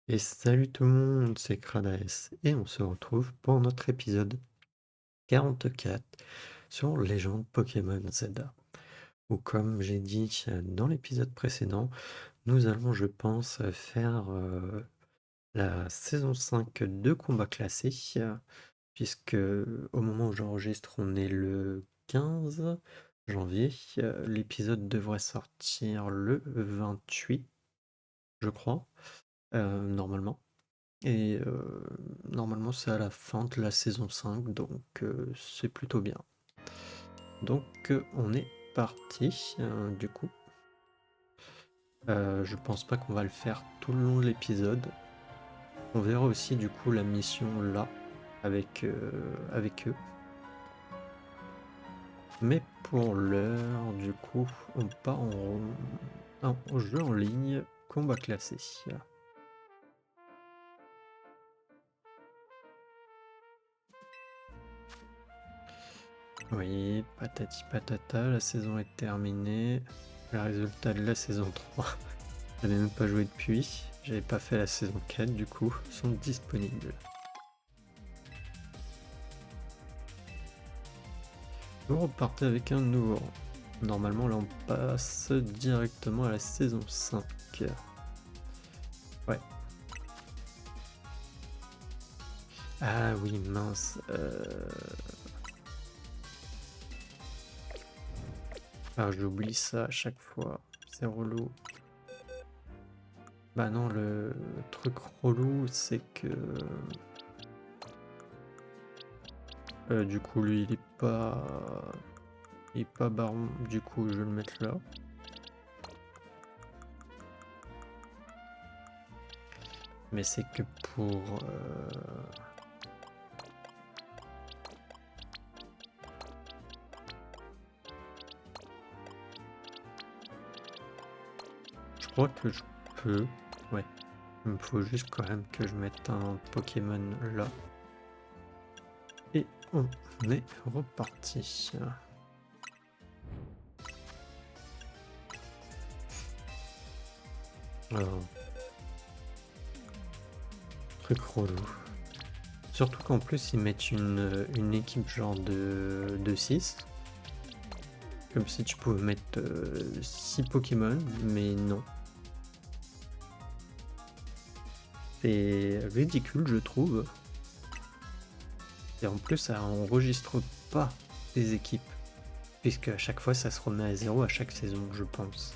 Et salut tout le monde, c'est Kradaes et on se retrouve pour notre épisode 44 sur Légende Pokémon Zelda. Ou comme j'ai dit dans l'épisode précédent, nous allons, je pense, faire la saison 5 de combat classé, puisque au moment où j'enregistre, on est le 15 janvier. L'épisode devrait sortir le 28, je crois, normalement. Et normalement, c'est à la fin de la saison 5, donc c'est plutôt bien. Donc on est parti, du coup. Je pense pas qu'on va le faire tout le long de l'épisode. On verra aussi du coup la mission là, avec eux. Mais pour l'heure, du coup, on part en jeu en ligne, combat classé. Oui, patati patata, la saison est terminée. Le résultat de la saison 3, j'avais même pas joué depuis. J'avais pas fait la saison 4, du coup, sont disponibles. Vous repartez avec un nouveau rang. Normalement, là, on passe directement à la saison 5. Ouais. Ah oui, mince. Ah, j'oublie ça à chaque fois. C'est relou. Bah non, le truc relou, c'est que... du coup, lui, il est pas... Il est pas baron. Du coup, je vais le mettre là. Mais c'est que pour... Je crois que je peux... Ouais. Il me faut juste quand même que je mette un Pokémon là. Et on est reparti. Alors, truc relou. Surtout qu'en plus ils mettent une équipe genre de 6. Comme si tu pouvais mettre 6 Pokémon, mais non. C'est ridicule, je trouve. Et en plus, ça enregistre pas les équipes. Puisque à chaque fois, ça se remet à 0 à chaque saison, je pense.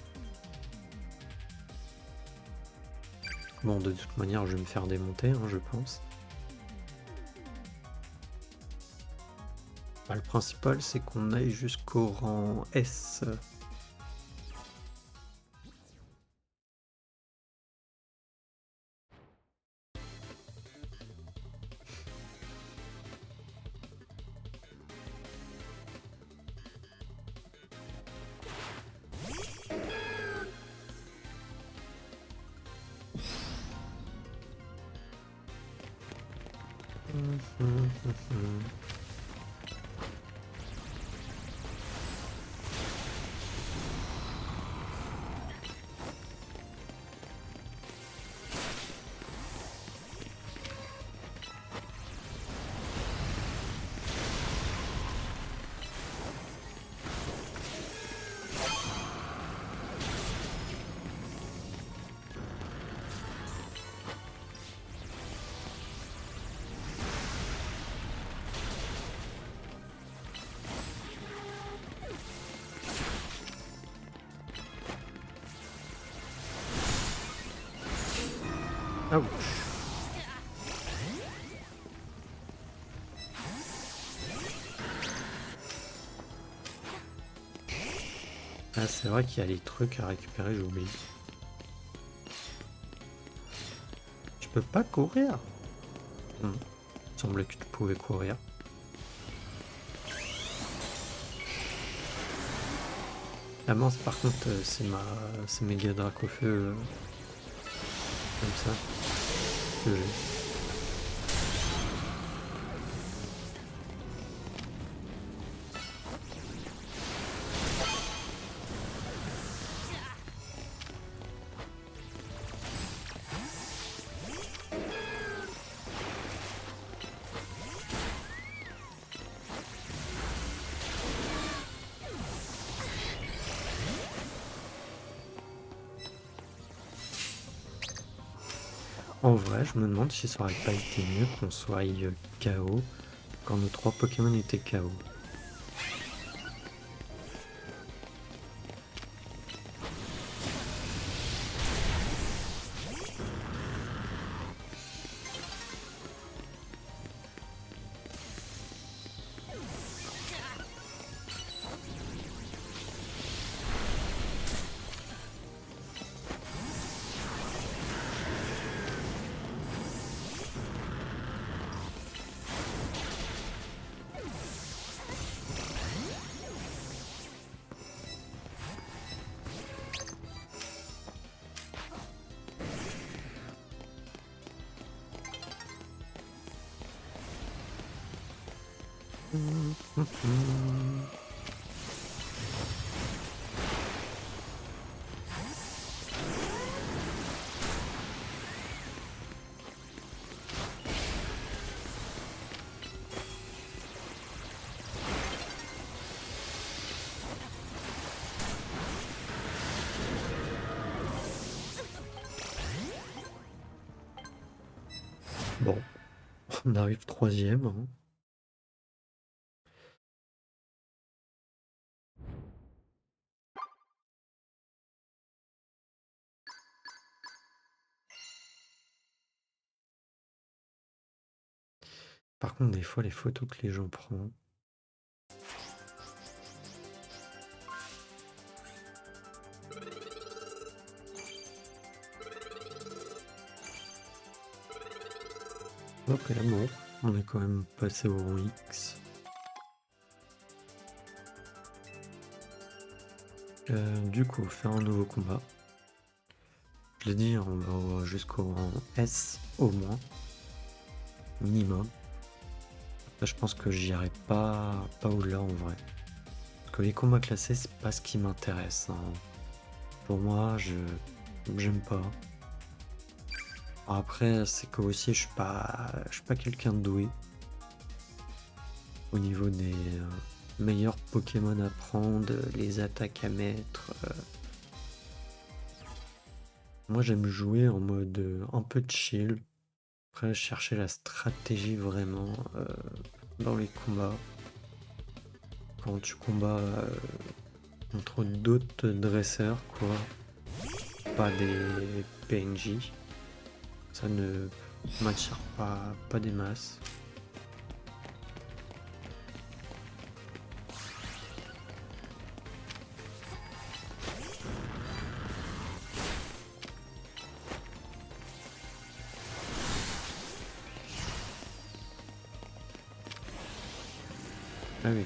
Bon, de toute manière, je vais me faire démonter, hein, je pense. Bah, le principal, c'est qu'on aille jusqu'au rang S. Ouch. Ah, c'est vrai qu'il y a les trucs à récupérer, j'oublie. Tu peux pas courir? Il semblait que tu pouvais courir. La mince, par contre, c'est méga Dracofeu comme ça que j'ai. En vrai, je me demande si ça aurait pas été mieux qu'on soit KO quand nos 3 Pokémon étaient KO. Bon, on arrive troisième, hein. Par contre, des fois, les photos que les gens prennent. Ok, bon, on est quand même passé au rang X. Du coup, faire un nouveau combat. Je l'ai dit, on va jusqu'au rang S au moins. Minimum. Là, je pense que j'irai pas au-delà en vrai. Parce que les combats classés, c'est pas ce qui m'intéresse, hein. Pour moi, j'aime pas. Après, c'est que aussi, je suis pas quelqu'un de doué au niveau des meilleurs Pokémon à prendre, les attaques à mettre. Moi, j'aime jouer en mode un peu chill. Après, chercher la stratégie vraiment dans les combats. Quand tu combats contre d'autres dresseurs, quoi, pas des PNJ, ça ne m'attire pas des masses. Ah oui.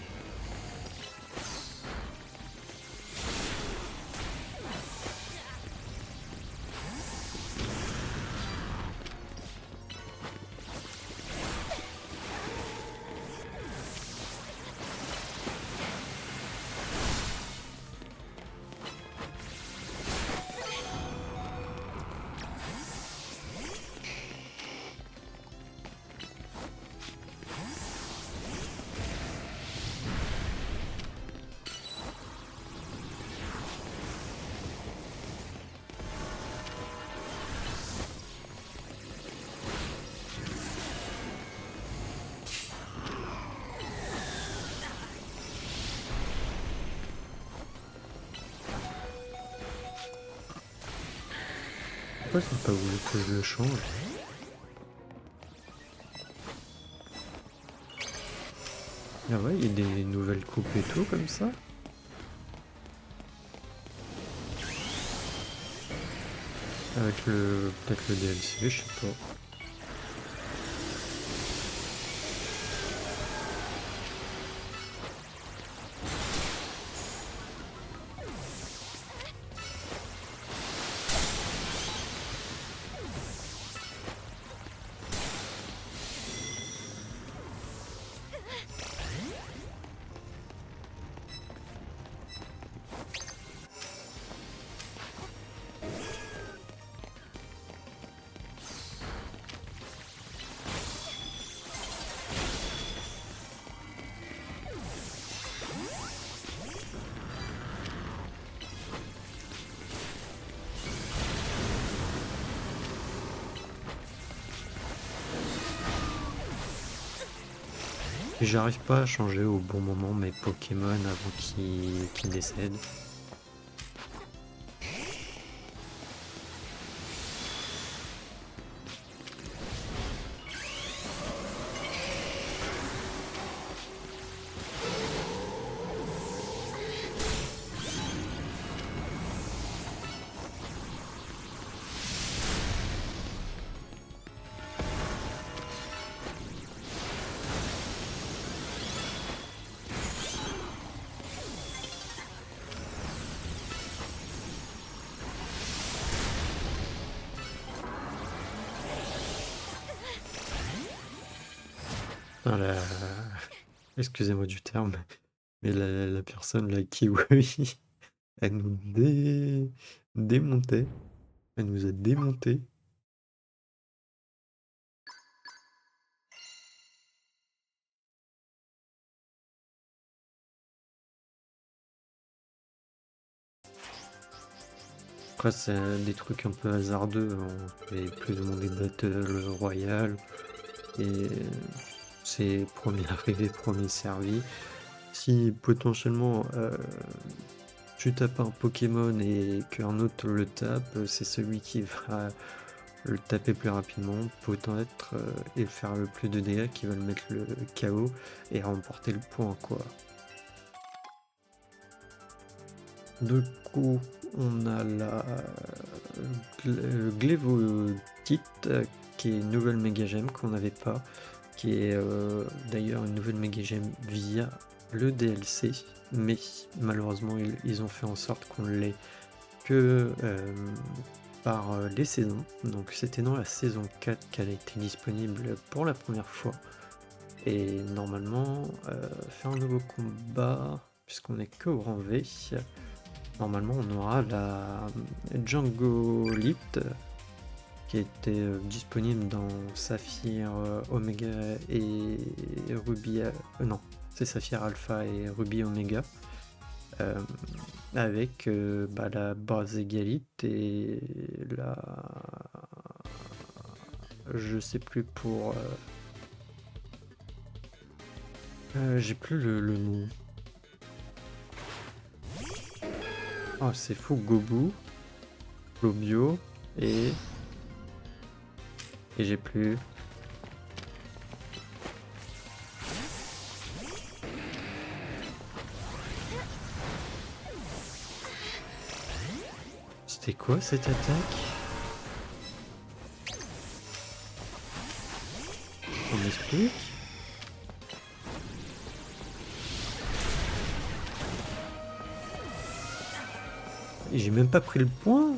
Pourquoi ça n'a pas voulu que je le change? Ah ouais, il y a des nouvelles coupes et tout comme ça? Avec peut-être le DLC, je sais pas. Et j'arrive pas à changer au bon moment mes Pokémon avant qu'ils décèdent. Ah, excusez-moi du terme, mais la personne, la Kiwi, elle nous démontait. Elle nous a démonté. Après, c'est des trucs un peu hasardeux. On fait plus ou moins des battles royales. Et c'est premier arrivé, premier servi. Si potentiellement tu tapes un Pokémon et qu'un autre le tape, c'est celui qui va le taper plus rapidement, peut-être, et faire le plus de dégâts qui va le mettre le KO et remporter le point, quoi. Du coup, on a la Glévotite qui est une nouvelle méga gemme qu'on n'avait pas, qui est d'ailleurs une nouvelle méga gemme via le DLC, mais malheureusement ils ont fait en sorte qu'on l'ait que par les saisons. Donc c'était dans la saison 4 qu'elle a été disponible pour la première fois. Et normalement, faire un nouveau combat, puisqu'on est que au rang V, normalement on aura la Djangolite qui était disponible dans Saphir Omega et Ruby. Non, c'est Saphir Alpha et Ruby Omega. Avec la base égalite et la. Je sais plus pour. J'ai plus le nom. Oh, c'est fou, Gobu, Lobio et. Et j'ai plus. C'était quoi cette attaque? On m'explique? Et j'ai même pas pris le point.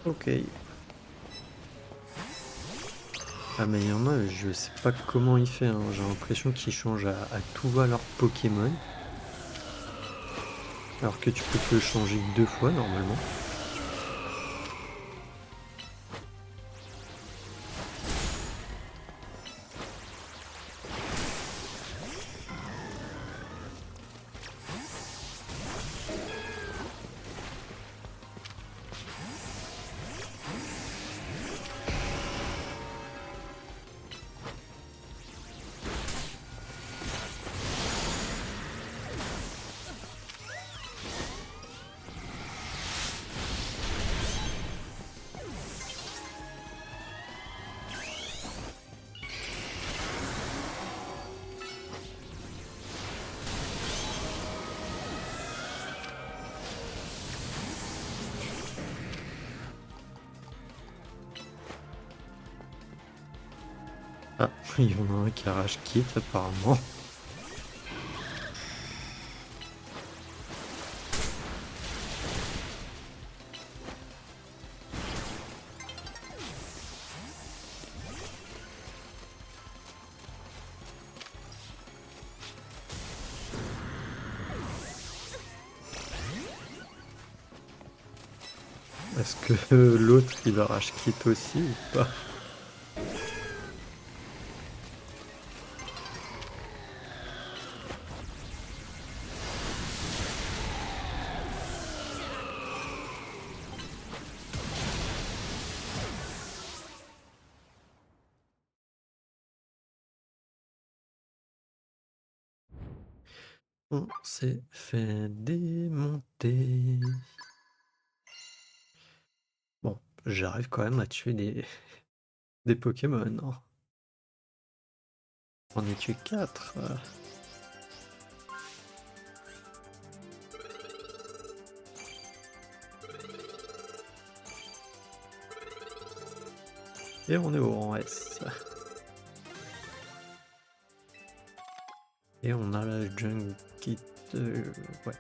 Ok. Ah mais il y en a, je sais pas comment il fait, hein. J'ai l'impression qu'il change à tout va leur Pokémon. Alors que tu peux te le changer que 2 fois normalement. Ah, il y en a un qui arrache kit apparemment. Est-ce que l'autre il arrache kit aussi ou pas? On s'est fait démonter. Bon, j'arrive quand même à tuer des Pokémon. Hein. On est tué 4. Et on est au rang S. Et on a la jungle kit. Ouais.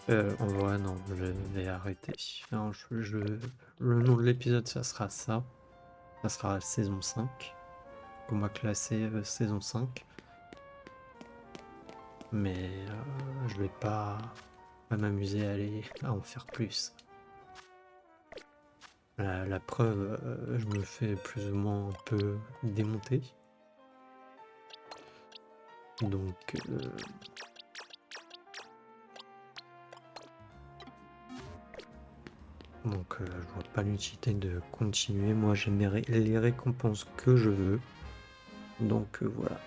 En vrai, non, je vais arrêter. Non, le nom de l'épisode, ça sera ça. Ça sera la saison 5. On va classer saison 5. Mais je vais pas m'amuser à en faire plus. La preuve, je me fais plus ou moins un peu démonter. Donc je vois pas l'utilité de continuer. Moi j'ai les récompenses que je veux. Donc voilà.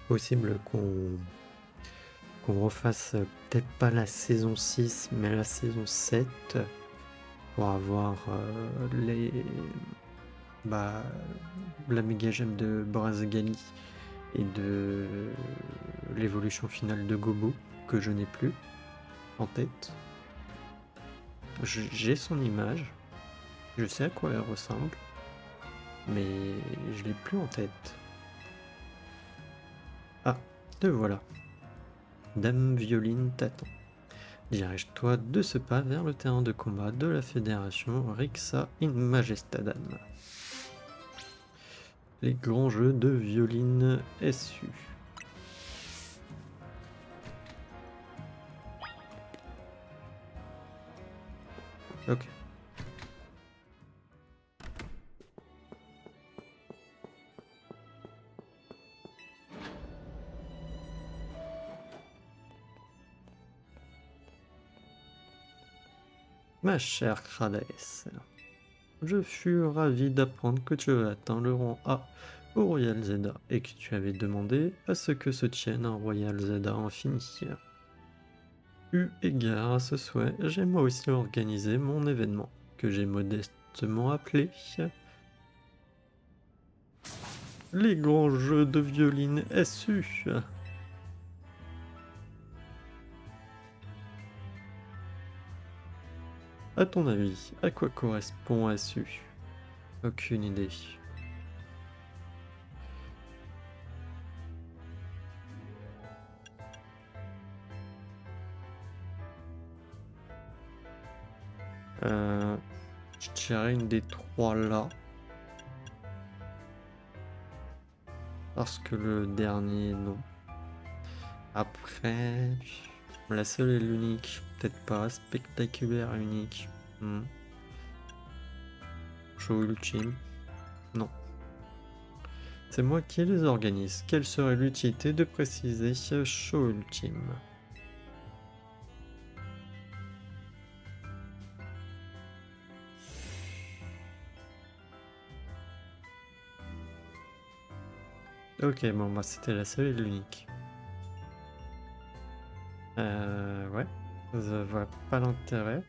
Possible qu'on refasse peut-être pas la saison 6 mais la saison 7 pour avoir la méga gemme de Brazgali et de l'évolution finale de Gobo que je n'ai plus en tête. J'ai son image, je sais à quoi elle ressemble, mais je l'ai plus en tête. Ah, te voilà. Dame Violine t'attend. Dirige-toi de ce pas vers le terrain de combat de la Fédération Rixa in Majestadam. Les grands jeux de Violine SU. Ok. Ma chère Kradaes, je fus ravi d'apprendre que tu avais atteint le rang A au Royal Zelda et que tu avais demandé à ce que se tienne un Royal Zelda infini. Eu égard à ce souhait, j'ai moi aussi organisé mon événement, que j'ai modestement appelé les grands jeux de violine SU. À ton avis, à quoi correspond SU? Aucune idée. Je dirais une des trois là. Parce que le dernier, non. Après, la seule et l'unique, peut-être pas. Spectaculaire et unique. Show ultime. Non. C'est moi qui les organise. Quelle serait l'utilité de préciser ce show ultime? Ok, bon, moi c'était la seule et l'unique. Ouais. Je vois pas l'intérêt.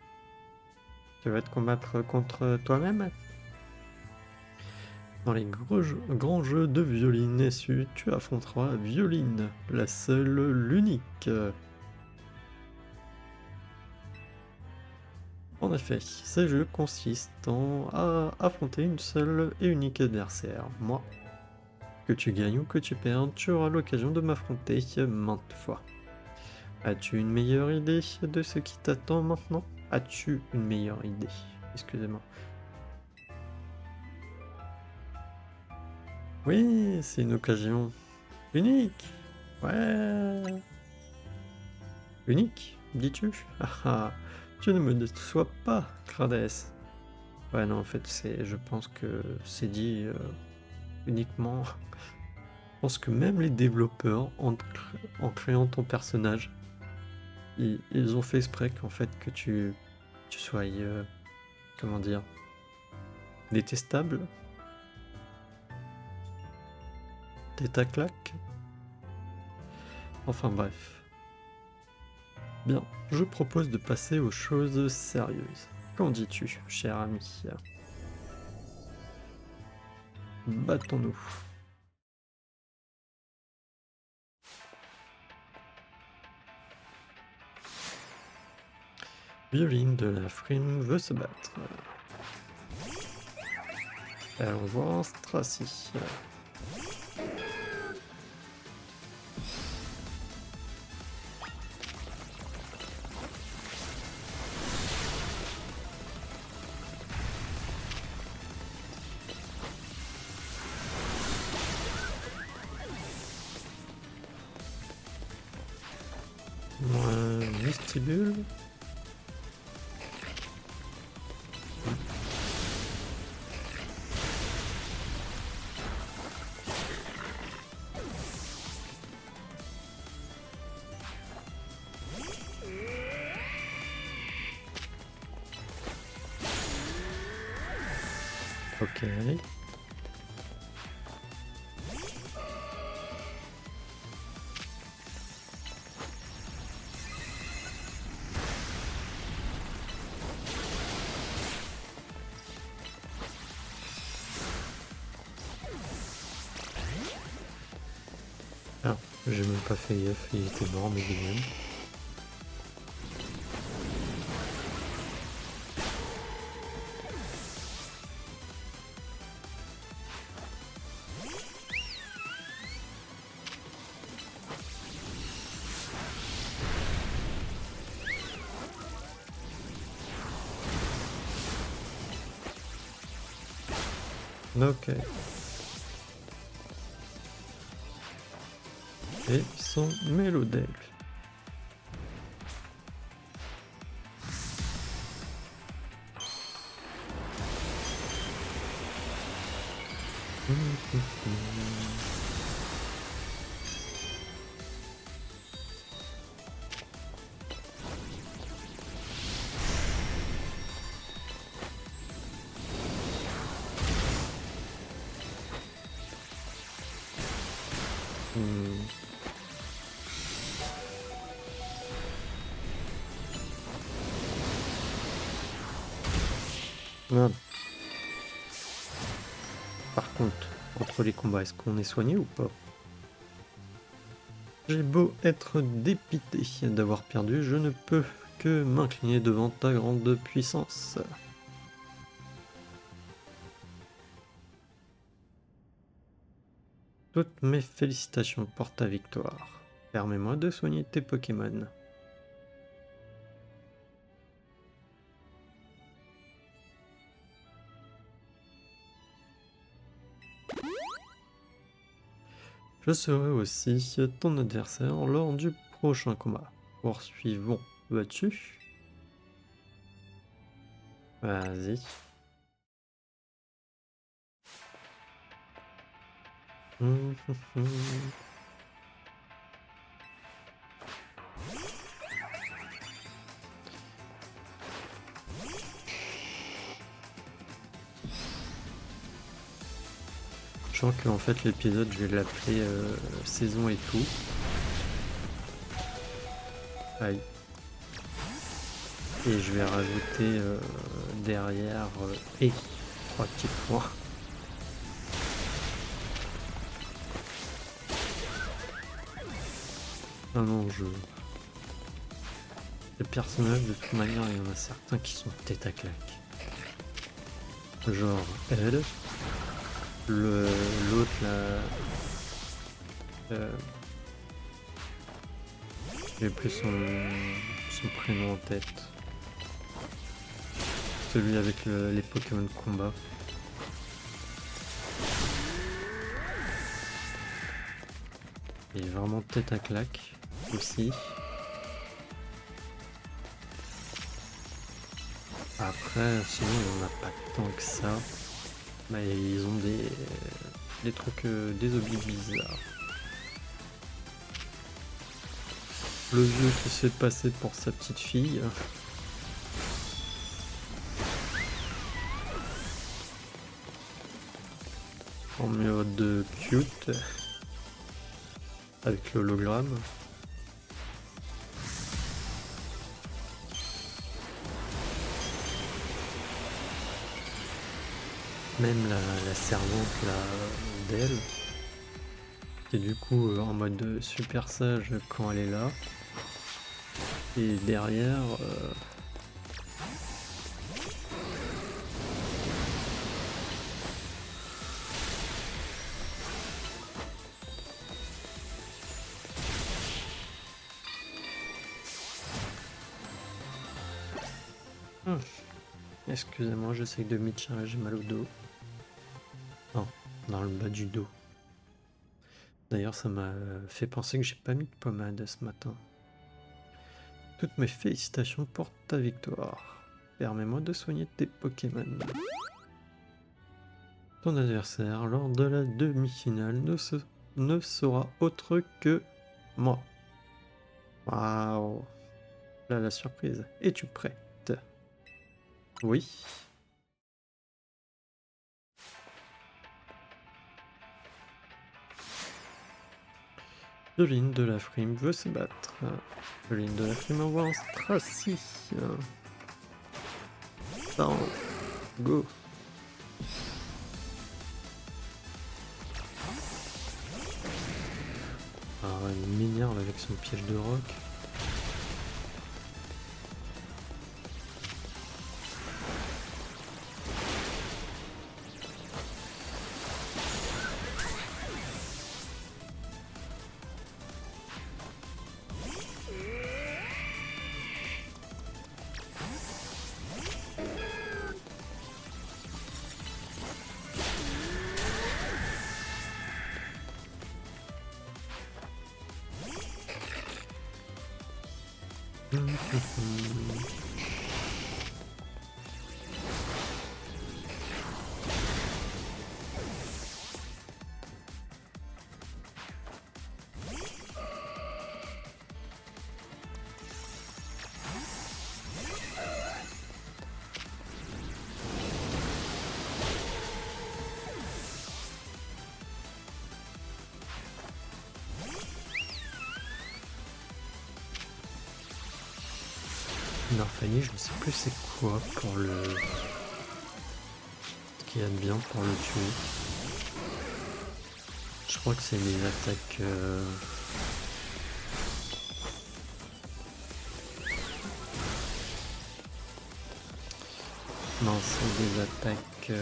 Tu vas te combattre contre toi-même? Dans les grands jeux de Violine SU, tu affronteras Violine, la seule, l'unique. En effet, ces jeux consistent à affronter une seule et unique adversaire, moi. Que tu gagnes ou que tu perdes, tu auras l'occasion de m'affronter maintes fois. As-tu une meilleure idée de ce qui t'attend maintenant? As-tu une meilleure idée? Excusez-moi. Oui, c'est une occasion unique. Ouais. Unique, dis-tu? Ah ah, tu ne me déçois pas, Crades. Ouais, non, en fait, je pense que c'est dit uniquement. Je pense que même les développeurs, en créant ton personnage, ils ont fait exprès qu'en fait que tu sois, comment dire, détestable, tête à claque. Enfin bref. Bien, je propose de passer aux choses sérieuses. Qu'en dis-tu, cher ami? Battons-nous. Violine de la frime veut se battre. Allons voir Stracy. Vestibule. Ok. Ah, j'ai même pas fait gaffe, il était mort, mais lui-même. Ok. Et son mélodèle. Merde. Par contre, entre les combats, est-ce qu'on est soigné ou pas? J'ai beau être dépité d'avoir perdu, je ne peux que m'incliner devant ta grande puissance. Toutes mes félicitations pour ta victoire. Permets-moi de soigner tes Pokémon. Je serai aussi ton adversaire lors du prochain combat. Poursuivons. Vas-tu? Vas-y. Je sens qu'en fait l'épisode je vais l'appeler saison et tout. Aïe. Et je vais rajouter derrière et 3 petits points. Ah non, Les personnages, de toute manière, il y en a certains qui sont tête à claque. Genre elle, l'autre là, j'ai plus son prénom en tête. Celui avec les Pokémon de combat. Il est vraiment tête à claque aussi. Après, sinon il n'y en a pas tant que ça. Mais ils ont des trucs, des objets bizarres. Le vieux qui se fait passer pour sa petite fille. En mode cute. Avec l'hologramme. Même la servante là d'elle, qui est du coup en mode super sage quand elle est là. Et derrière, excusez-moi, j'essaie de m'étirer, j'ai mal au dos. Non, dans le bas du dos. D'ailleurs, ça m'a fait penser que j'ai pas mis de pommade ce matin. Toutes mes félicitations pour ta victoire. Permets-moi de soigner tes Pokémon. Ton adversaire lors de la demi-finale ne sera autre que moi. Waouh. Là, la surprise. Es-tu prête? Oui. Joline de la Frime veut se battre. Joline de la Frime envoie un Stracy. Down. Go. Alors, il m'énerve avec son piège de roc. Narfani, je ne sais plus c'est quoi pour le... ce qu'il y a de bien pour le tuer. Je crois que c'est les attaques... Non, c'est des attaques...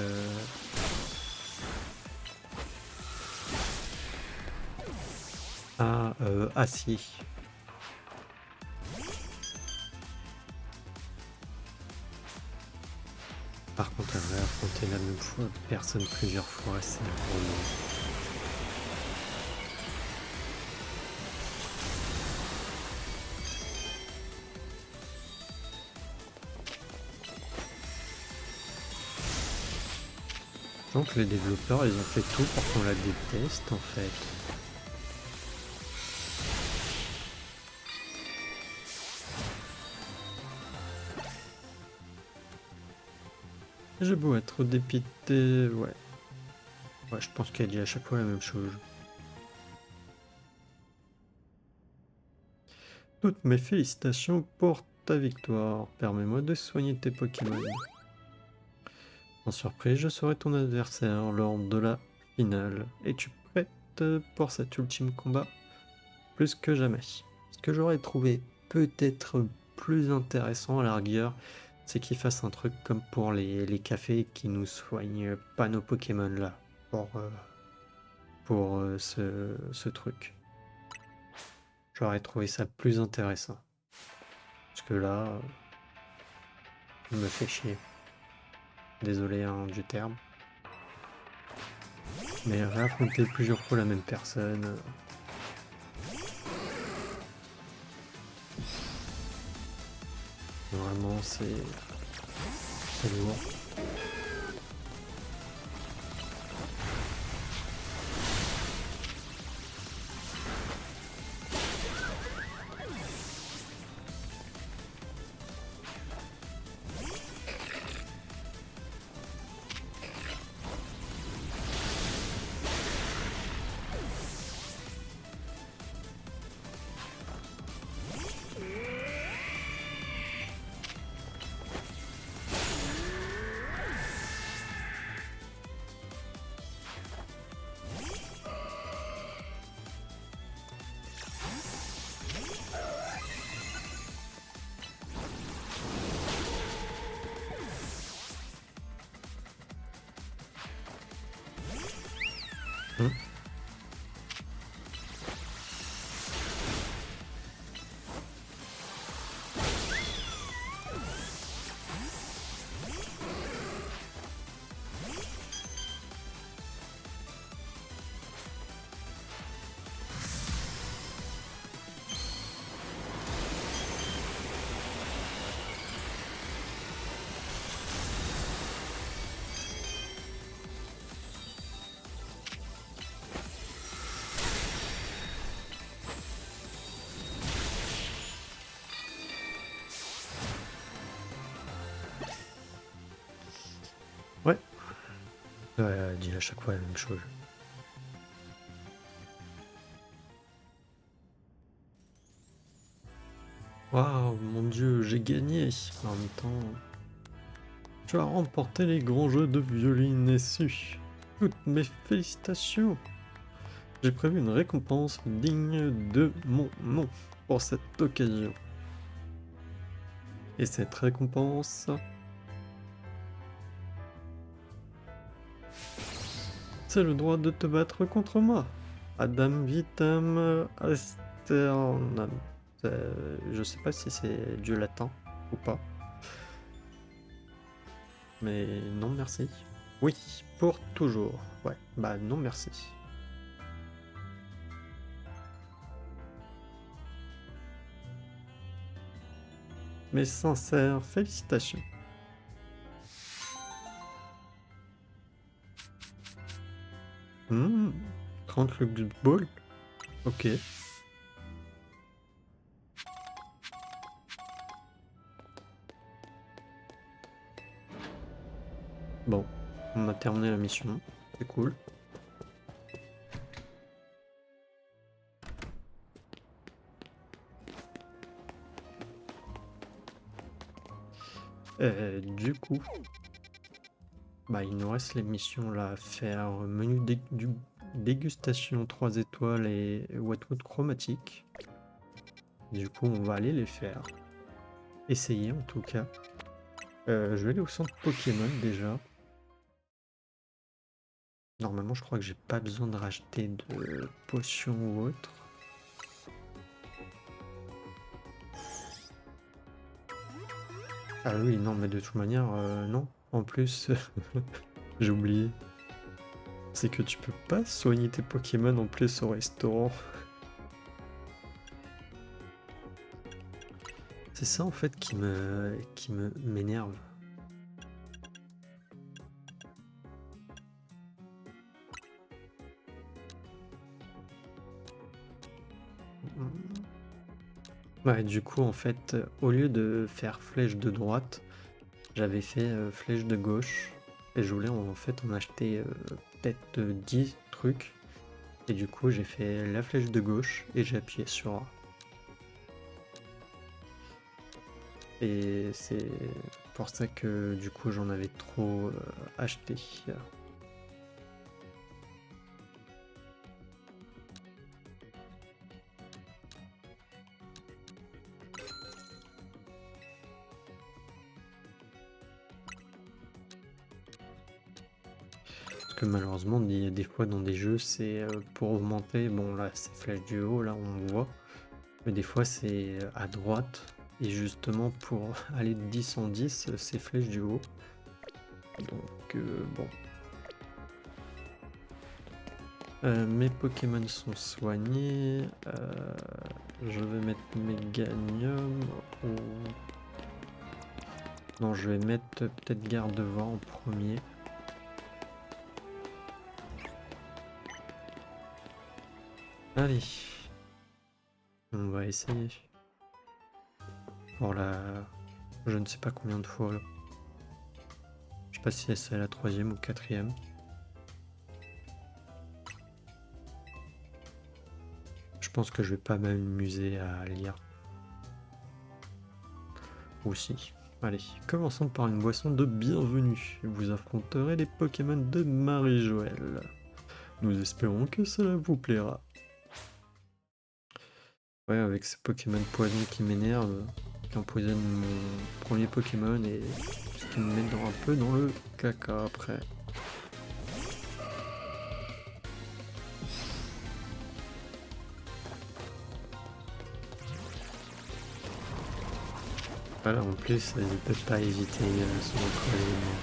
acier. Par contre, elle va affronter la même personne plusieurs fois, c'est vraiment... Donc les développeurs, ils ont fait tout pour qu'on la déteste en fait. J'ai beau être dépité, ouais. Ouais, je pense qu'elle dit à chaque fois la même chose. Toutes mes félicitations pour ta victoire. Permets-moi de soigner tes Pokémon. En surprise, je serai ton adversaire lors de la finale. Es-tu prête pour cet ultime combat? Plus que jamais. Ce que j'aurais trouvé peut-être plus intéressant à la rigueur, c'est qu'ils fassent un truc comme pour les cafés qui nous soignent pas nos Pokémon là, pour ce truc. J'aurais trouvé ça plus intéressant. Parce que là, il me fait chier. Désolé hein, du terme. Mais réaffronter plusieurs fois la même personne... Vraiment, c'est lourd. Hein. Ouais. Ouais, elle dit à chaque fois la même chose. Waouh, mon dieu, j'ai gagné. En même temps, tu as remporté les grands jeux de violine et su. Toutes mes félicitations. J'ai prévu une récompense digne de mon nom pour cette occasion. Et cette récompense... c'est le droit de te battre contre moi. Adam Vitam Asternam. Je sais pas si c'est du latin ou pas. Mais non merci. Oui, pour toujours. Ouais, bah non merci. Mes sincères félicitations. Hmm, 30 Lux Ball. Ok. Bon, on a terminé la mission. C'est cool. Du coup, bah, il nous reste les missions là à faire. Menu dégustation 3 étoiles et Wetwood chromatique. Du coup, on va aller les faire. Essayer en tout cas. Je vais aller au centre Pokémon déjà. Normalement, je crois que j'ai pas besoin de racheter de potions ou autre. Ah oui, non, mais de toute manière, non. En plus, j'ai oublié. C'est que tu peux pas soigner tes Pokémon en plus au restaurant. C'est ça en fait qui m'énerve. Ouais, du coup, en fait, au lieu de faire flèche de droite, j'avais fait flèche de gauche. Et je voulais en fait en acheter peut-être 10 trucs. Et du coup, j'ai fait la flèche de gauche et j'ai appuyé sur A. Et c'est pour ça que du coup, j'en avais trop acheté. Parce que malheureusement, il y a des fois dans des jeux, c'est pour augmenter. Bon, là, c'est flèche du haut, là, on voit. Mais des fois, c'est à droite. Et justement, pour aller de 10 en 10, c'est flèche du haut. Donc, bon. Mes Pokémon sont soignés. Je vais mettre Meganium ou... Non, je vais mettre peut-être Gardevoir en premier. Allez. On va essayer. Pour la... Je ne sais pas combien de fois. Je sais pas si c'est la 3e ou 4e. Je pense que je vais pas m'amuser à lire. Aussi. Allez, commençons par une boisson de bienvenue. Vous affronterez les Pokémon de Marie-Joëlle. Nous espérons que cela vous plaira. Ouais, avec ce Pokémon poison qui m'énerve, qui empoisonne mon premier Pokémon et ce qui me met un peu dans le caca après. Voilà, en plus, il ne peut pas éviter son écrasement.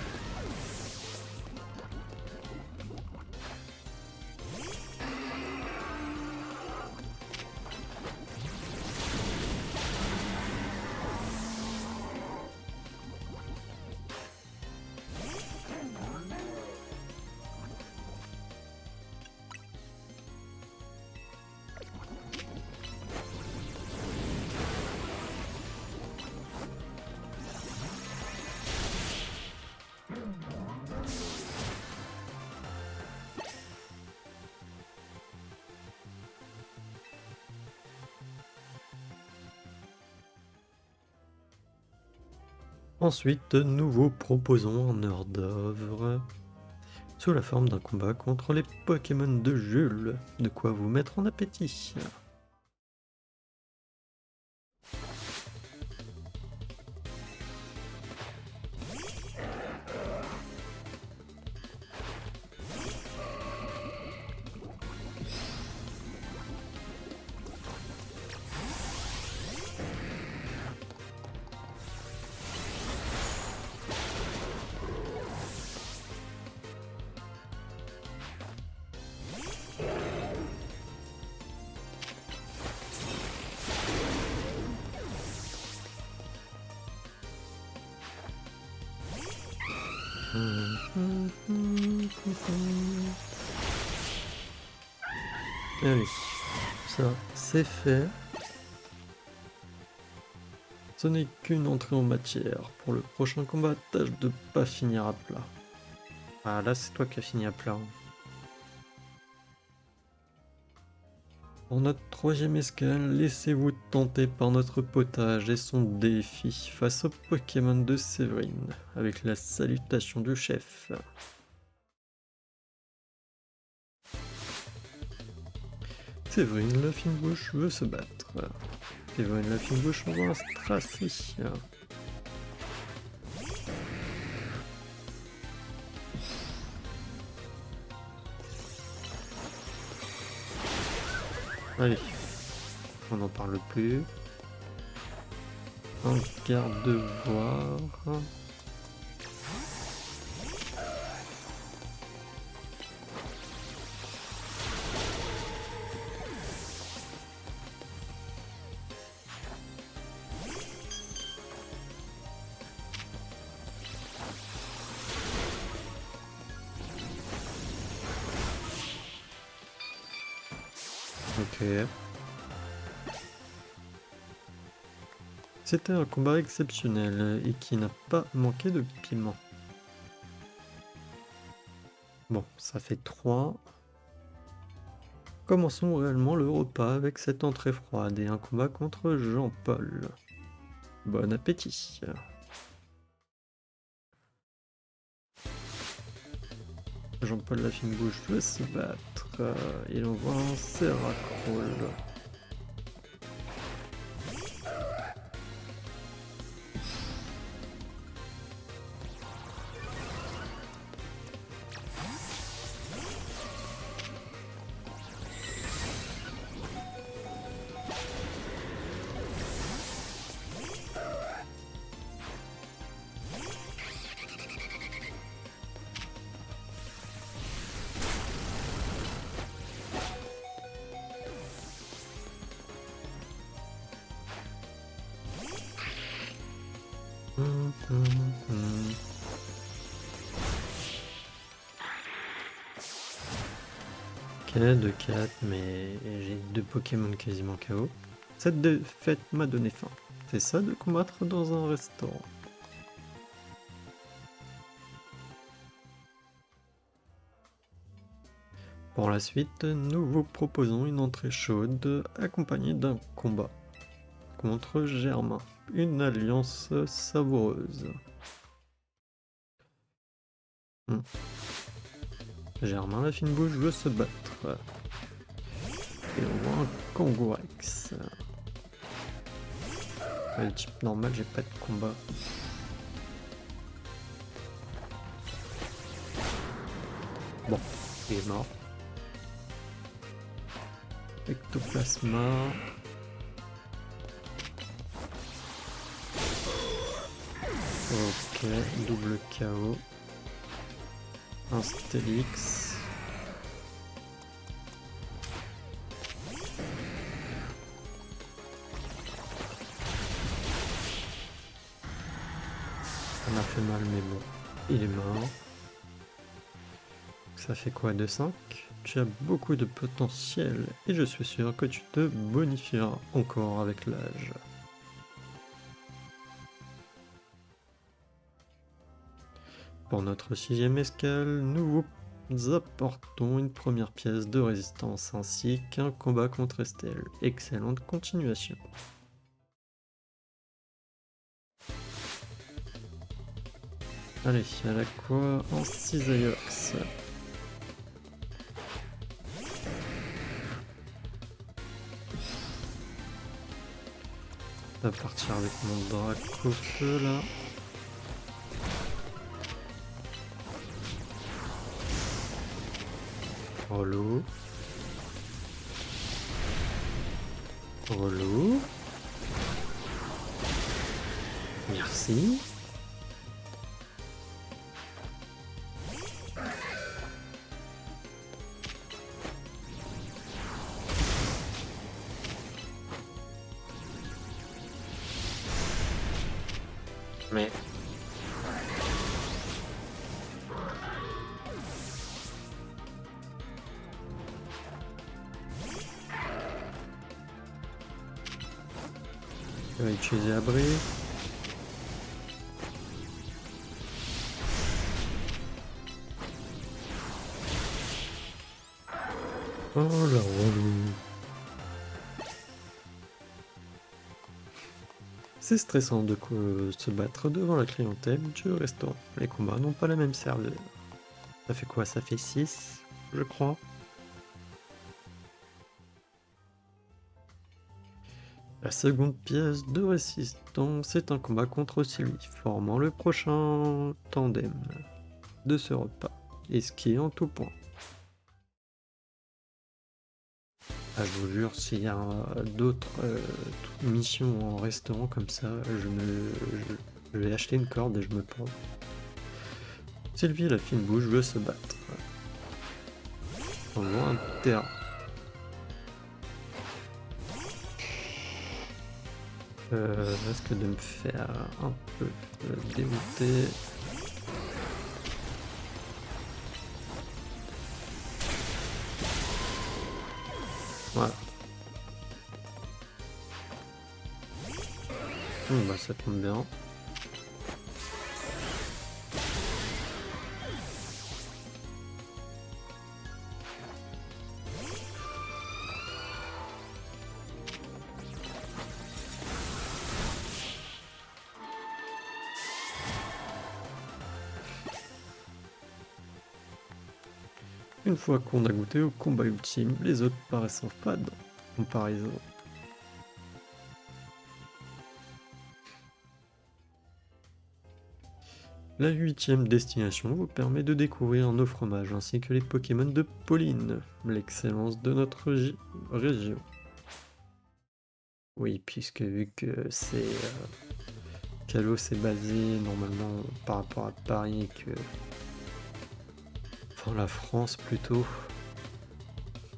Ensuite, nous vous proposons un hors d'œuvre sous la forme d'un combat contre les Pokémon de Jules. De quoi vous mettre en appétit. Allez, ça c'est fait. Ce n'est qu'une entrée en matière. Pour le prochain combat, tâche de pas finir à plat. Ah là c'est toi qui as fini à plat. Pour notre 3e escale, laissez-vous tenter par notre potage et son défi face au Pokémon de Séverine, avec la salutation du chef. Séverine la fine bouche veut se battre. Séverine la fine bouche envoie un Stracy. Allez, on n'en parle plus. Un Gardevoir. Ok. C'était un combat exceptionnel et qui n'a pas manqué de piment. Bon, ça fait 3. Commençons réellement le repas avec cette entrée froide et un combat contre Jean-Paul. Bon appétit. Jean-Paul la fine bouche veut se battre. Il envoie un Serracrol. Ok, 2-4, mais j'ai 2 Pokémon quasiment KO. Cette défaite m'a donné faim. C'est ça de combattre dans un restaurant. Pour la suite, nous vous proposons une entrée chaude accompagnée d'un combat contre Germain, une alliance savoureuse. Germain, la fine bouche, veut se battre. Et on voit un Kangourex. Le type normal, j'ai pas de combat. Bon, il est mort. Ectoplasma. Ok, double KO. Un Stélix. Ça m'a fait mal, mais bon, il est mort. Ça fait quoi, 2-5 ? Tu as beaucoup de potentiel et je suis sûr que tu te bonifieras encore avec l'âge. Pour notre 6ème escale, nous vous apportons une première pièce de résistance ainsi qu'un combat contre Estelle. Excellente continuation. Allez, elle a quoi en Cisaillux? On va partir avec mon Dracofeu là. Relou. Relou. Merci. Mais... je vais utiliser abri. Oh la relou. C'est stressant de se battre devant la clientèle du restaurant. Les combats n'ont pas la même serveur. Ça fait quoi? Ça fait 6, je crois. La seconde pièce de résistance est un combat contre Sylvie, formant le prochain tandem de ce repas, et ce qui est en tout point. Ah, je vous jure, s'il y a d'autres missions en restaurant comme ça, je vais acheter une corde et je me prends. Sylvie, la fine bouche, veut se battre. On voit un terrain. Risque de me faire un peu démonter. Voilà. Bah ça tombe bien. Une fois qu'on a goûté au combat ultime, les autres paraissant fades en comparaison. La 8ème destination vous permet de découvrir nos fromages ainsi que les Pokémon de Pauline, l'excellence de notre région. Oui, puisque vu que c'est Kalos est basé normalement par rapport à Paris et que... Enfin la France plutôt.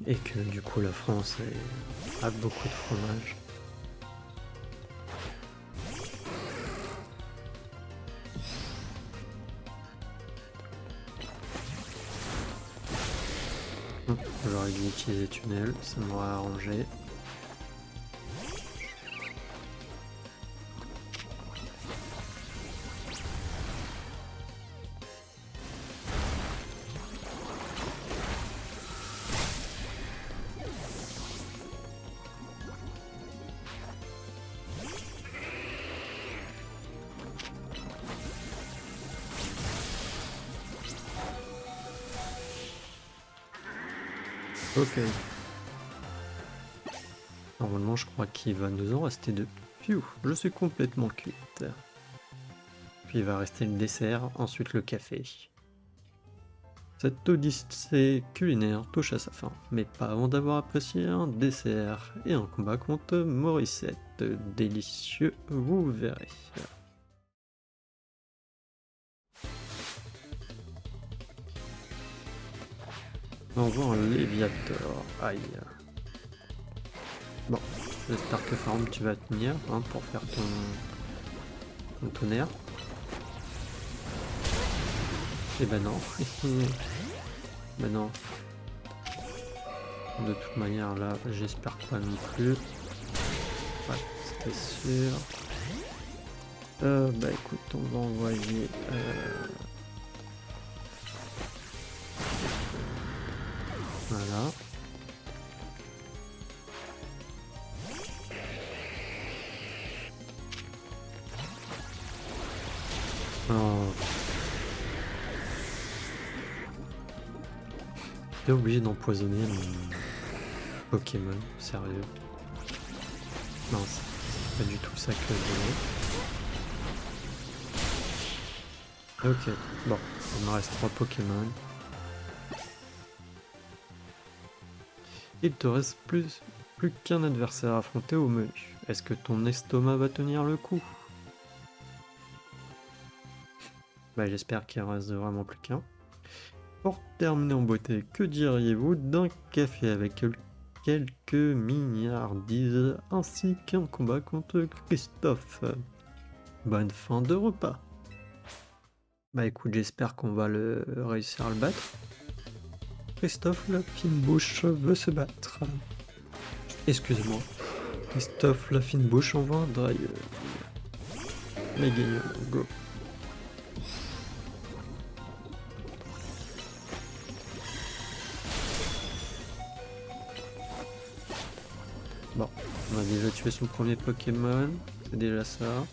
Et que du coup la France a beaucoup de fromage. J'aurais dû utiliser tunnel, ça m'aurait arrangé. Ok. Normalement, je crois qu'il va nous en rester deux. Pfiou, je suis complètement cuite. Puis il va rester le dessert, ensuite le café. Cette odyssée culinaire touche à sa fin, mais pas avant d'avoir apprécié un dessert et un combat contre Morissette. Délicieux, vous verrez. On voit un Léviator, aïe. Bon, j'espère que Farm tu vas tenir hein, pour faire ton tonnerre. Et ben non. Ben non. De toute manière là, j'espère pas non plus. Ouais, c'était sûr. Bah écoute, on va envoyer... Voilà. Oh. T'es obligé d'empoisonner mon Pokémon, sérieux. Non, c'est pas du tout ça que je voulais. Ok, bon, il me reste 3 Pokémon. Il te reste plus qu'un adversaire à affronter au menu. Est-ce que ton estomac va tenir le coup? Bah j'espère qu'il en reste vraiment plus qu'un. Pour terminer en beauté, que diriez-vous d'un café avec quelques mignardises ainsi qu'un combat contre Christophe? Bonne fin de repas. Bah écoute, j'espère qu'on va réussir à le battre. Christophe la fine bouche veut se battre. Excuse-moi. Christophe la fine bouche envoie un drive. Mais gagnons, go. Bon, on a déjà tué son premier Pokémon, c'est déjà ça.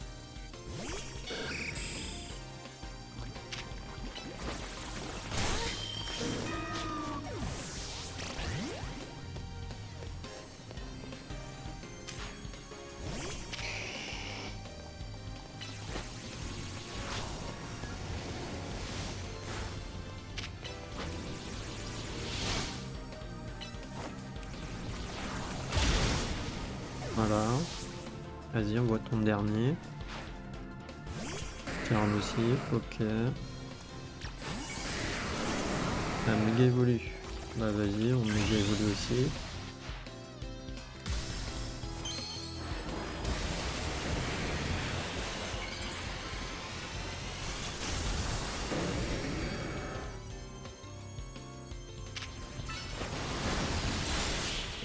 Voilà. Vas-y, on voit ton dernier. Tyrannosaurus, ok. Un méga évolue. Bah vas-y, on méga évolue aussi.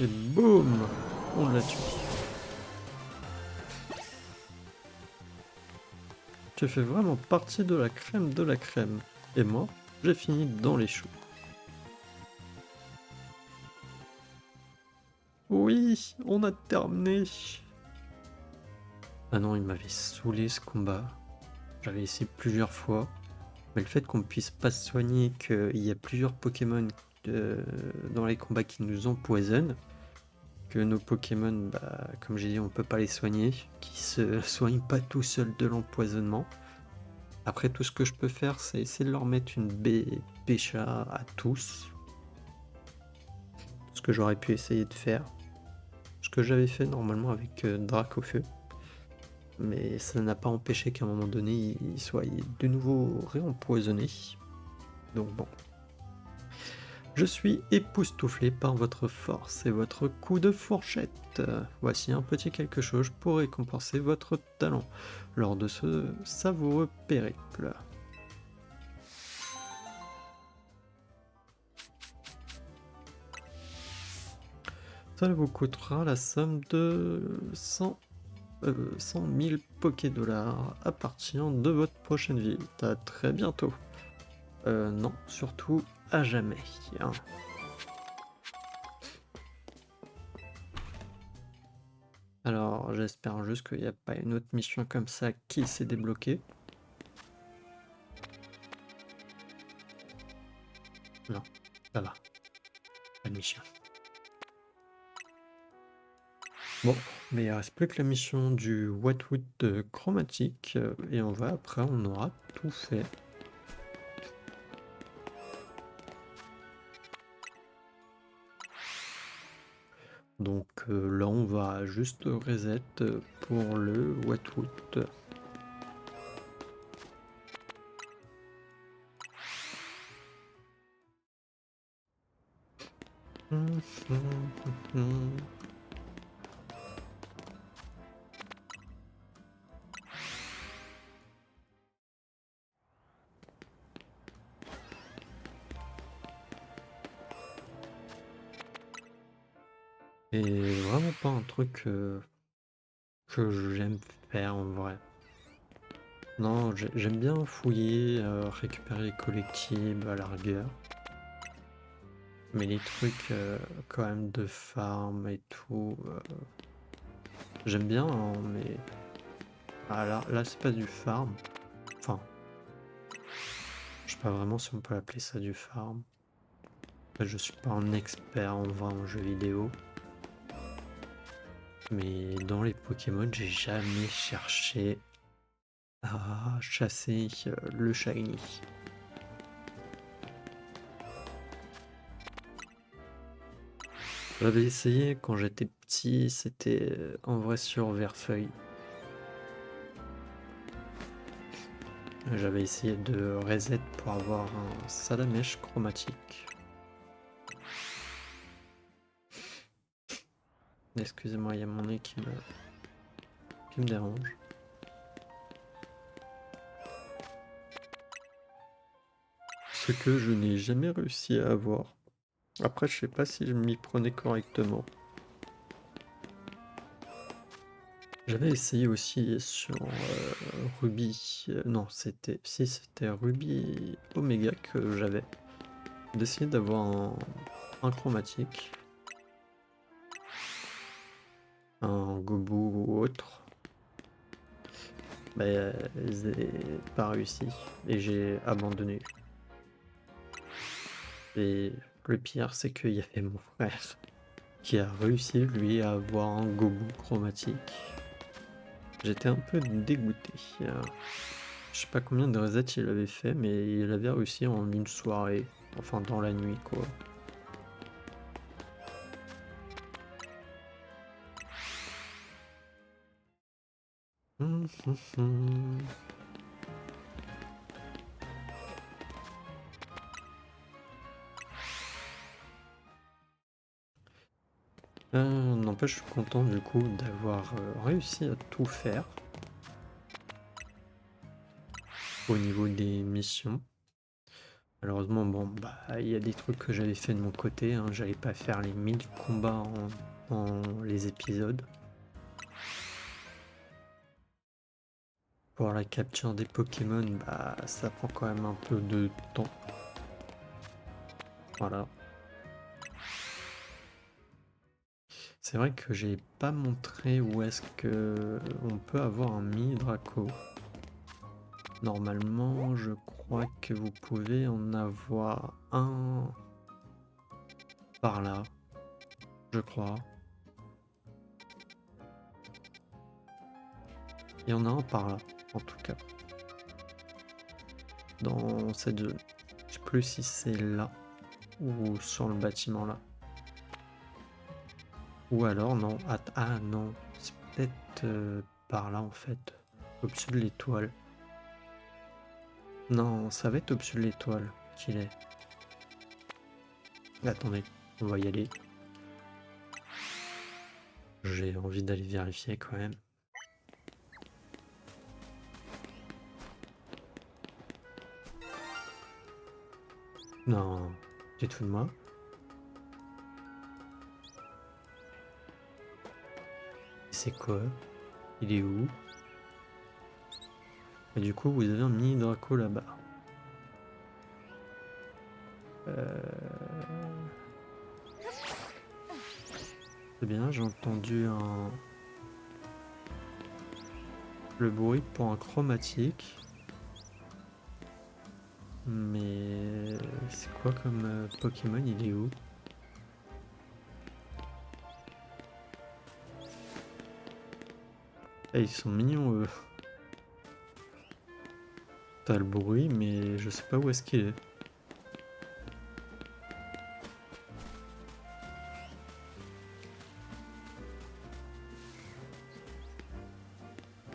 Et boum, on l'a tué. Tu fais vraiment partie de la crème de la crème. Et moi, j'ai fini dans les choux. Oui, on a terminé. Ah non, il m'avait saoulé ce combat. J'avais essayé plusieurs fois. Mais le fait qu'on ne puisse pas se soigner, qu'il y a plusieurs Pokémon dans les combats qui nous empoisonnent, que nos Pokémon, bah, comme j'ai dit, on peut pas les soigner, qui se soignent pas tout seuls de l'empoisonnement. Après, tout ce que je peux faire, c'est essayer de leur mettre une Pécha à tous. Ce que j'aurais pu essayer de faire. Ce que j'avais fait normalement avec Dracofeu. Mais ça n'a pas empêché qu'à un moment donné, il soit de nouveau réempoisonné. Donc bon. Je suis époustouflé par votre force et votre coup de fourchette. Voici un petit quelque chose pour récompenser votre talent lors de ce savoureux périple. Ça vous coûtera la somme de 100 000 Poké-dollars à partir de votre prochaine vie. À très bientôt. Non, surtout à jamais, hein. Alors, j'espère juste qu'il n'y a pas une autre mission comme ça qui s'est débloquée. Non, ça va. Pas de mission. Bon, mais il reste plus que la mission du Wetwood chromatique et après on aura tout fait. Donc là on va juste reset pour le Wetwood. Et vraiment pas un truc que j'aime faire en vrai. Non, j'aime bien fouiller, récupérer les collectibles à la rigueur. Mais les trucs quand même de farm et tout, j'aime bien, hein, mais là c'est pas du farm. Enfin, je sais pas vraiment si on peut appeler ça du farm. Je suis pas un expert en vrai en jeux vidéo. Mais dans les Pokémon, j'ai jamais cherché à chasser le shiny. J'avais essayé quand j'étais petit, c'était en vrai sur Verfeuille. J'avais essayé de reset pour avoir un Salamèche chromatique. Excusez-moi, il y a mon nez qui me dérange. Ce que je n'ai jamais réussi à avoir. Après, je sais pas si je m'y prenais correctement. J'avais essayé aussi sur Ruby. Non, c'était Ruby Omega que j'avais. D'essayer d'avoir un chromatique. Un Gobu ou autre. Mais j'ai pas réussi. Et j'ai abandonné. Et le pire, c'est qu'il y avait mon frère qui a réussi, lui, à avoir un Gobu chromatique. J'étais un peu dégoûté. Je sais pas combien de resets il avait fait, mais il avait réussi en une soirée. Enfin, dans la nuit, quoi. N'empêche, je suis content du coup d'avoir réussi à tout faire au niveau des missions. Malheureusement, bon, bah, il y a des trucs que j'avais fait de mon côté, hein. J'allais pas faire les 1000 combats en les épisodes. Pour la capture des Pokémon, bah, ça prend quand même un peu de temps. Voilà. C'est vrai que j'ai pas montré où est-ce que on peut avoir un mini Draco. Normalement, je crois que vous pouvez en avoir un par là, je crois. Il y en a un par là, en tout cas. Dans cette zone. Je sais plus si c'est là ou sur le bâtiment là. Ou alors non. Ah non, c'est peut-être par là en fait. Au-dessus de l'étoile. Non, ça va être au-dessus de l'étoile qu'il est. Attendez, on va y aller. J'ai envie d'aller vérifier quand même. Non, tu te fous de moi? c'est quoi? Il est où? Et du coup, vous avez un mini Draco là-bas. C'est bien, j'ai entendu le bruit pour un chromatique. Mais c'est quoi comme Pokémon? Il est où? Ah, ils sont mignons eux. T'as le bruit, mais je sais pas où est-ce qu'il est.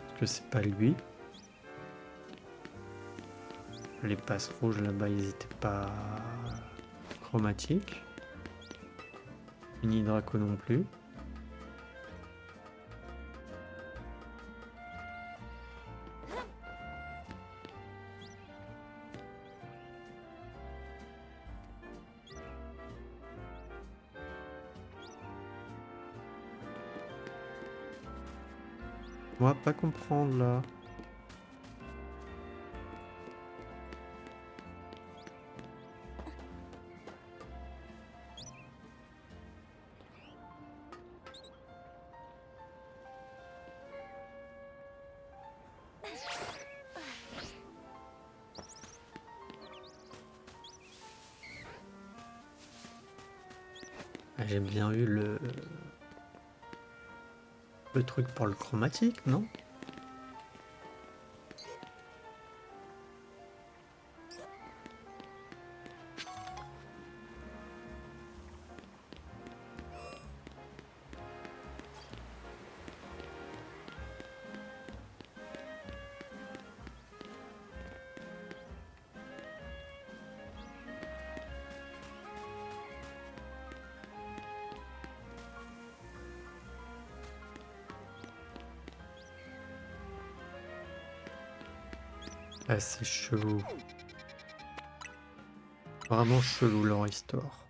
Parce que c'est pas lui. Les passes rouges là-bas, ils étaient pas chromatiques. Mini Draco non plus. On va pas comprendre là. Ah, j'ai bien eu le truc pour le chromatique, non? Ah, c'est chelou. Vraiment chelou leur histoire.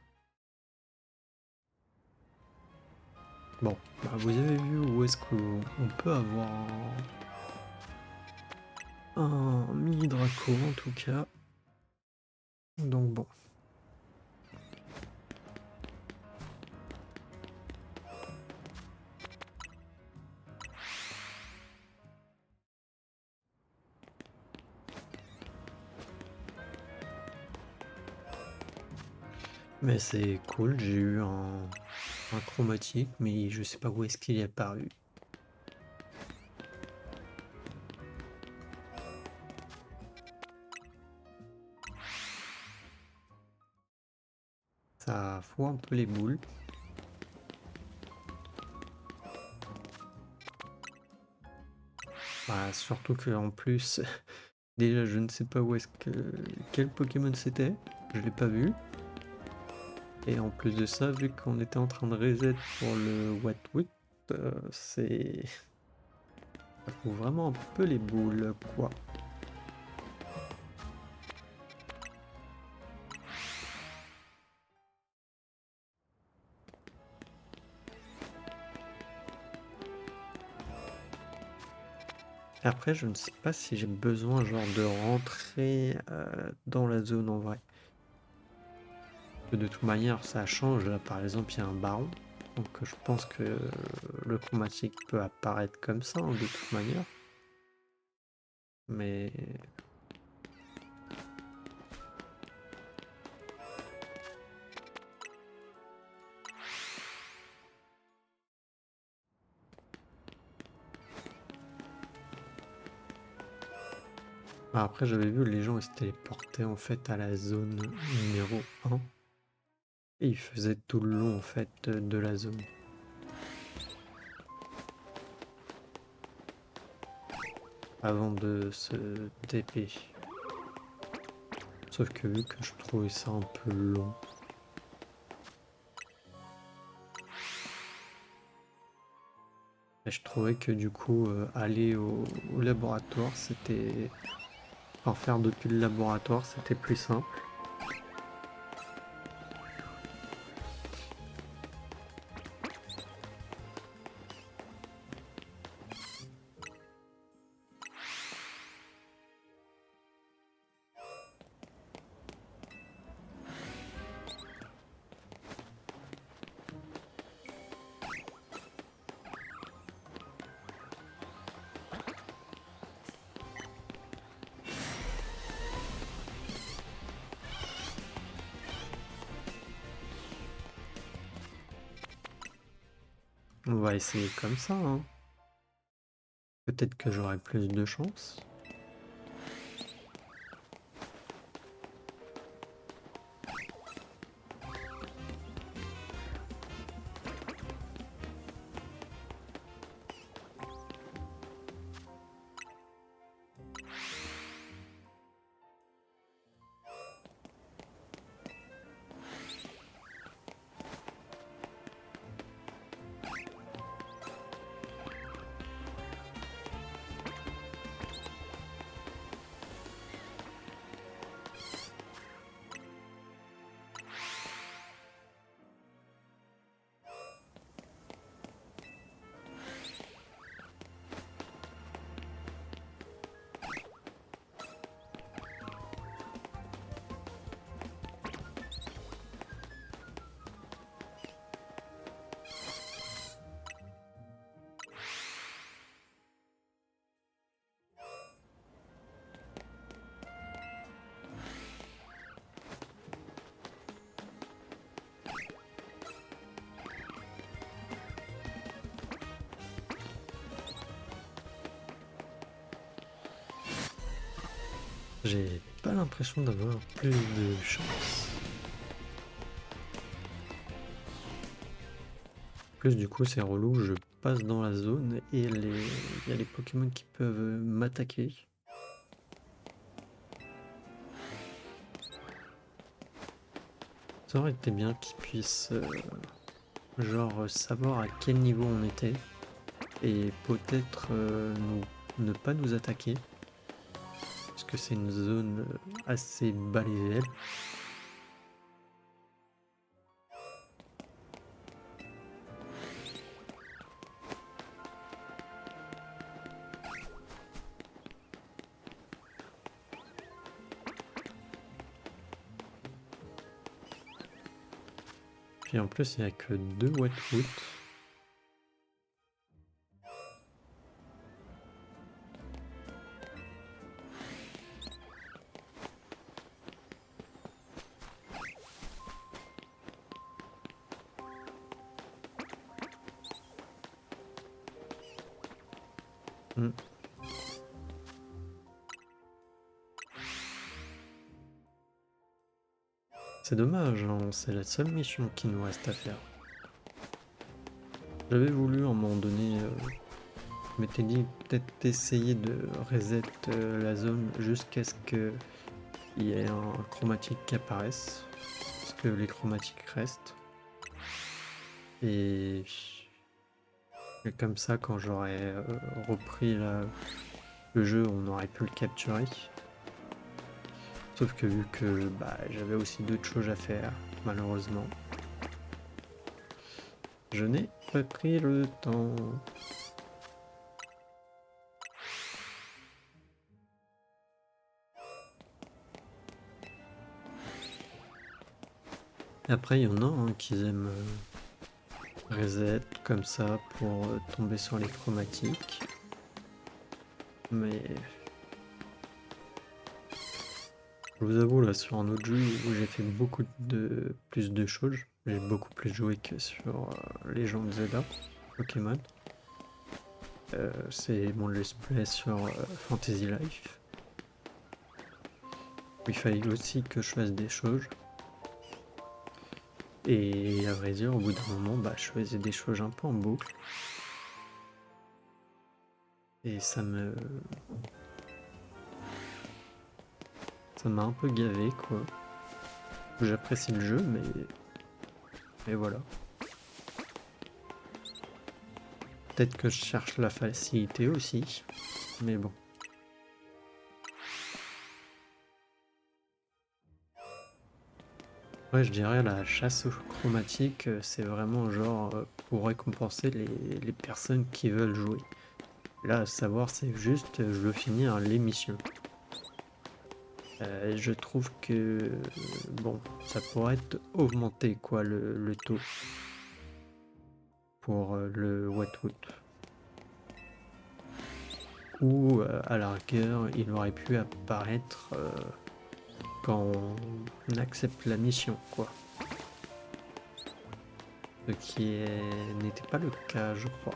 Bon, bah, vous avez vu où est-ce qu'on peut avoir un mini Draco en tout cas. Donc bon. Mais c'est cool, j'ai eu un chromatique, mais je sais pas où est-ce qu'il est apparu. Ça fout un peu les boules. Bah, surtout que en plus, déjà je ne sais pas où est-ce que quel Pokémon c'était, je l'ai pas vu. Et en plus de ça, vu qu'on était en train de reset pour le Whatwood, c'est ça fout vraiment un peu les boules quoi. Après, je ne sais pas si j'ai besoin genre de rentrer dans la zone en vrai. De toute manière, ça change. Là, par exemple, il y a un baron. Donc je pense que le chromatique peut apparaître comme ça, hein, de toute manière. Mais après, j'avais vu les gens ils se téléportaient en fait à la zone numéro 1. Et ils faisaient tout le long en fait de la zone. Avant de se TP. Sauf que vu que je trouvais ça un peu long. Et je trouvais que du coup, aller au laboratoire, c'était... Enfin, faire depuis le laboratoire, c'était plus simple. On va essayer comme ça, hein. Peut-être que j'aurai plus de chance. J'ai pas l'impression d'avoir plus de chance. En plus, du coup, c'est relou, je passe dans la zone et il y a les Pokémon qui peuvent m'attaquer. Ça aurait été bien qu'ils puissent genre savoir à quel niveau on était et peut-être ne pas nous attaquer parce que c'est une zone assez balayée. Puis en plus, il n'y a que 2 Wetwood. Hmm. C'est dommage, hein, c'est la seule mission qui nous reste à faire. J'avais voulu à un moment donné, je m'étais dit peut-être essayer de reset la zone jusqu'à ce qu'il y ait un chromatique qui apparaisse, parce que les chromatiques restent. Et comme ça, quand j'aurais repris le jeu, on aurait pu le capturer. Sauf que vu que j'avais aussi d'autres choses à faire, malheureusement, je n'ai pas pris le temps. Après, il y en a hein, qui aiment reset comme ça pour tomber sur les chromatiques. Mais je vous avoue, là, sur un autre jeu où j'ai fait beaucoup plus de choses, j'ai beaucoup plus joué que sur Legend of Zelda Pokémon. C'est mon let's play sur Fantasy Life. Il fallait aussi que je fasse des choses. Et à vrai dire, au bout d'un moment, je faisais des choses un peu en boucle. Et ça m'a un peu gavé, quoi. J'apprécie le jeu, mais voilà. Peut-être que je cherche la facilité aussi, mais bon. Ouais, je dirais la chasse aux chromatiques, c'est vraiment genre pour récompenser les personnes qui veulent jouer. Là, à savoir, c'est juste, je veux finir l'émission. Je trouve que, bon, ça pourrait être augmenté, quoi, le taux pour le Wetwood. Ou, à la rigueur, il aurait pu apparaître quand on accepte la mission, quoi. Ce qui n'était pas le cas, je crois.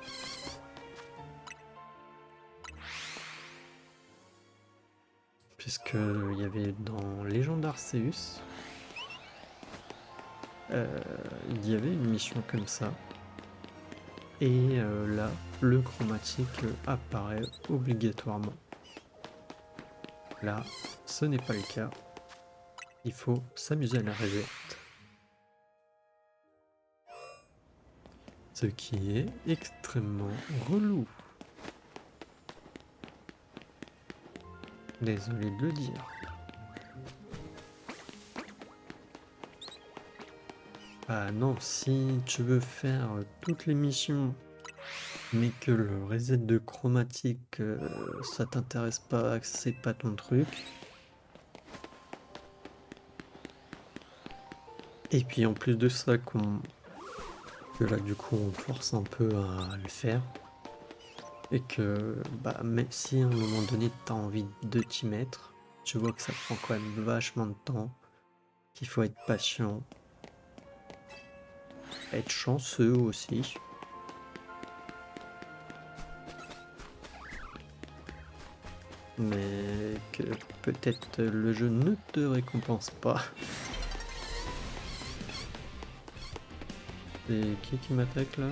Puisque il y avait dans Légende d'Arceus, il y avait une mission comme ça. Et là, le chromatique apparaît obligatoirement. Là, ce n'est pas le cas. Il faut s'amuser à la reset. Ce qui est extrêmement relou. Désolé de le dire. Ah non, si tu veux faire toutes les missions, mais que le reset de chromatique, ça t'intéresse pas, que c'est pas ton truc. Et puis en plus de ça, que là du coup on force un peu à le faire. Et que bah même si à un moment donné t'as envie de t'y mettre, tu vois que ça prend quand même vachement de temps, qu'il faut être patient, être chanceux aussi. Mais que peut-être le jeu ne te récompense pas. Et qui m'attaque là?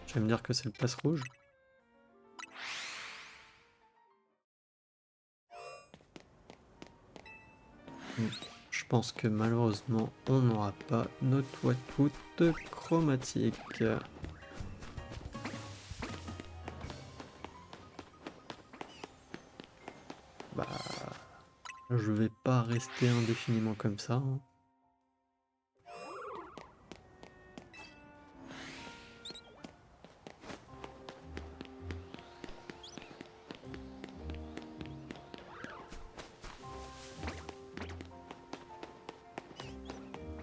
Tu vas me dire que c'est le passe rouge? Je pense que malheureusement on n'aura pas notre Watwood chromatique. Bah, je vais pas rester indéfiniment comme ça, hein.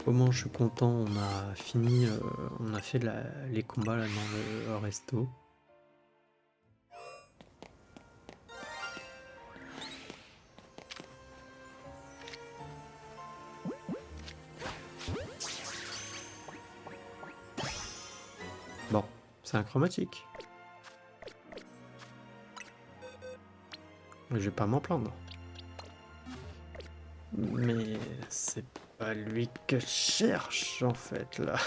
Comment je suis content, on a fini, on a fait les combats là dans le resto. Bon, c'est un chromatique. Je vais pas m'en plaindre. Mais c'est pas lui que je cherche en fait là.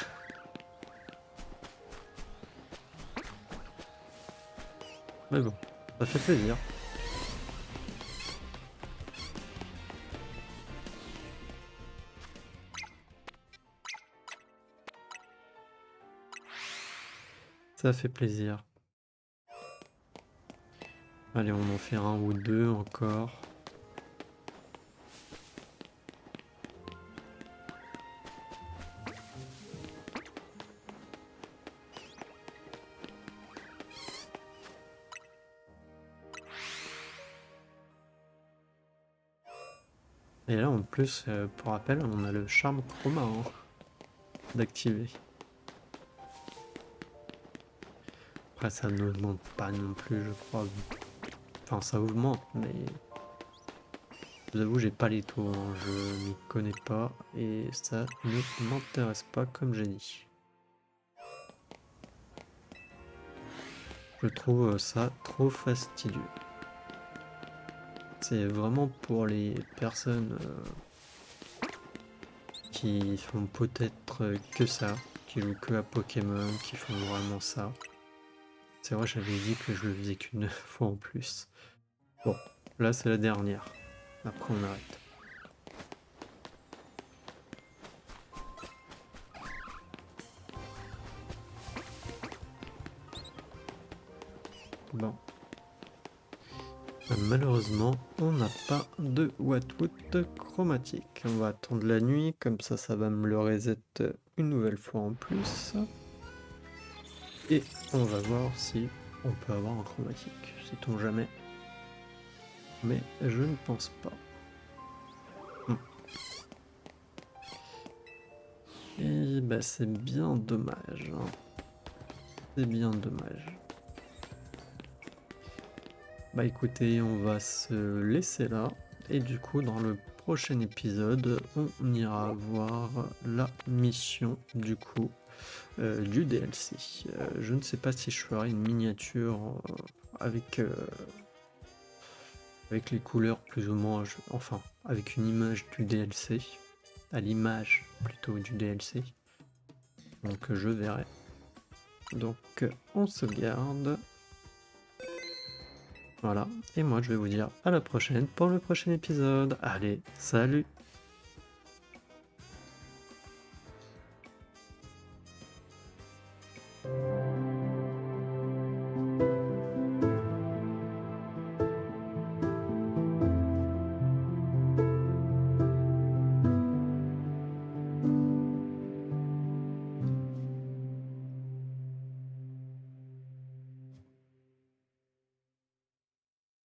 Mais bon, ça fait plaisir. Ça fait plaisir. Allez, on en fait un ou deux encore. Et là en plus, pour rappel, on a le charme chroma hein, d'activer. Après ça n'augmente pas non plus je crois. Enfin ça augmente mais... Je vous avoue j'ai pas les taux, hein. Je m'y connais pas et ça ne m'intéresse pas comme j'ai dit. Je trouve ça trop fastidieux. C'est vraiment pour les personnes qui font peut-être que ça, qui jouent que à Pokémon, qui font vraiment ça. C'est vrai, j'avais dit que je le faisais qu'une fois en plus. Bon, là c'est la dernière. Après on arrête. Bon. Malheureusement, on n'a pas de Watwood chromatique. On va attendre la nuit, comme ça va me le reset une nouvelle fois en plus. Et on va voir si on peut avoir un chromatique, sait-on jamais. Mais je ne pense pas. Et bah c'est bien dommage. Hein. C'est bien dommage. Bah écoutez, on va se laisser là. Et du coup, dans le prochain épisode, on ira voir la mission du coup du DLC. Je ne sais pas si je ferai une miniature avec les couleurs plus ou moins, enfin avec une image du DLC, à l'image plutôt du DLC. Donc je verrai. Donc on sauvegarde. Voilà, et moi je vais vous dire à la prochaine pour le prochain épisode. Allez, salut!